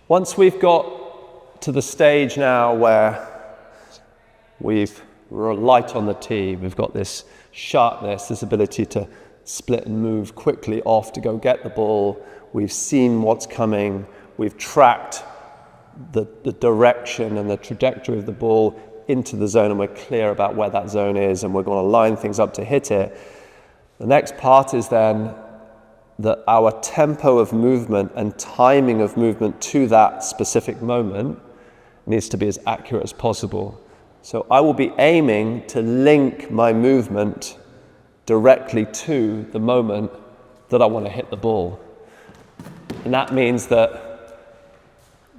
Once we've got to the stage now where we're light on the tee, we've got this sharpness, this ability to split and move quickly off to go get the ball, we've seen what's coming, we've tracked the direction and the trajectory of the ball into the zone, and we're clear about where that zone is, and we're going to line things up to hit it. The next part is then that our tempo of movement and timing of movement to that specific moment needs to be as accurate as possible. So I will be aiming to link my movement directly to the moment that I want to hit the ball. And that means that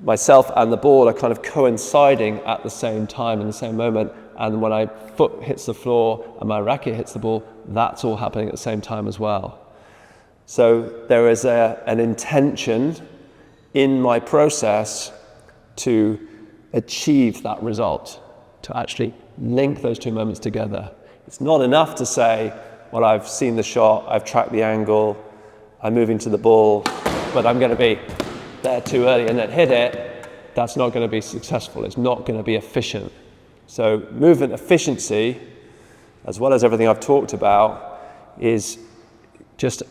myself and the ball are kind of coinciding at the same time in the same moment, and when my foot hits the floor and my racket hits the ball, that's all happening at the same time as well. So there is an intention in my process to achieve that result, to actually link those two moments together. It's not enough to say, well, I've seen the shot, I've tracked the angle, I'm moving to the ball, but I'm going to be there too early and then hit it. That's not going to be successful. It's not going to be efficient. So movement efficiency, as well as everything I've talked about, is just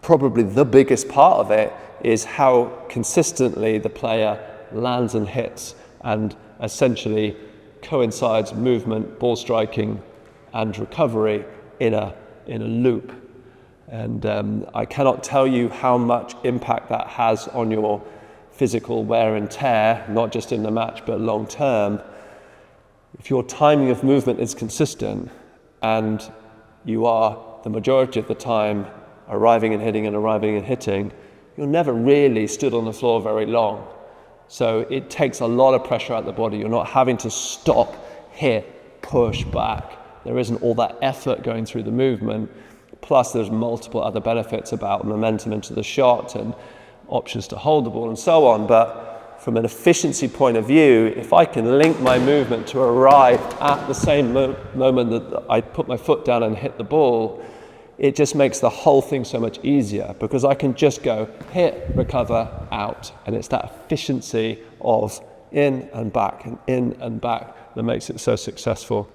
probably the biggest part of it, is how consistently the player lands and hits and essentially coincides movement, ball striking and recovery in a loop. And I cannot tell you how much impact that has on your physical wear and tear, not just in the match, but long term. If your timing of movement is consistent and you are the majority of the time arriving and hitting, you're never really stood on the floor very long. So it takes a lot of pressure out of the body. You're not having to stop, hit, push back. There isn't all that effort going through the movement. Plus there's multiple other benefits about momentum into the shot and options to hold the ball and so on. But from an efficiency point of view, if I can link my movement to arrive at the same moment that I put my foot down and hit the ball, it just makes the whole thing so much easier, because I can just go hit, recover, out. And it's that efficiency of in and back and in and back that makes it so successful.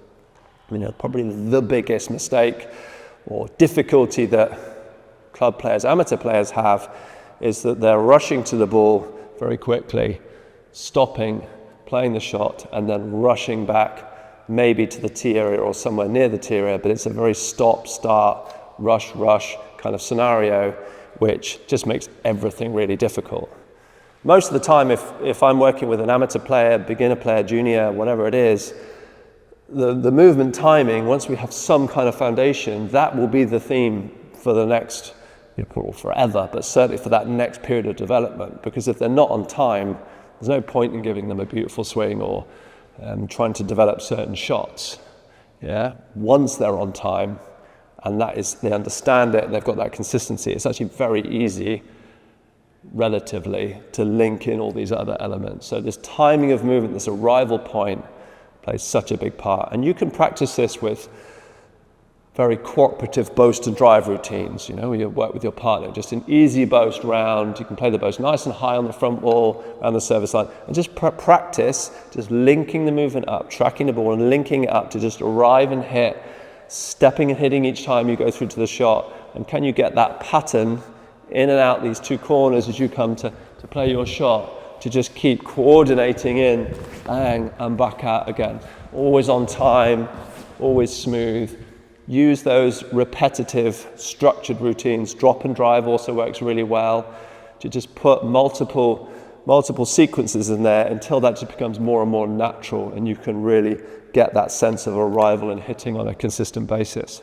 I mean, probably the biggest mistake or difficulty that club players, amateur players have, is that they're rushing to the ball very quickly, stopping, playing the shot, and then rushing back maybe to the tee area or somewhere near the tee area, but it's a very stop, start, rush kind of scenario, which just makes everything really difficult. Most of the time, if I'm working with an amateur player, beginner player, junior, whatever it is, the movement timing, once we have some kind of foundation, that will be the theme for the next, forever, but certainly for that next period of development. Because if they're not on time, there's no point in giving them a beautiful swing or trying to develop certain shots. Yeah, once they're on time, and that is, they understand it and they've got that consistency, it's actually very easy, relatively, to link in all these other elements. So this timing of movement, this arrival point, plays such a big part. And you can practice this with very cooperative boast and drive routines. You work with your partner, just an easy boast round. You can play the boast nice and high on the front wall, around the service line, and just practice just linking the movement up, tracking the ball and linking it up to just arrive and hit, stepping and hitting each time you go through to the shot. And can you get that pattern in and out these two corners as you come to play your shot, to just keep coordinating in, bang, and back out again. Always on time, always smooth. Use those repetitive, structured routines. Drop and drive also works really well. To just put multiple sequences in there until that just becomes more and more natural, and you can really get that sense of arrival and hitting on a consistent basis.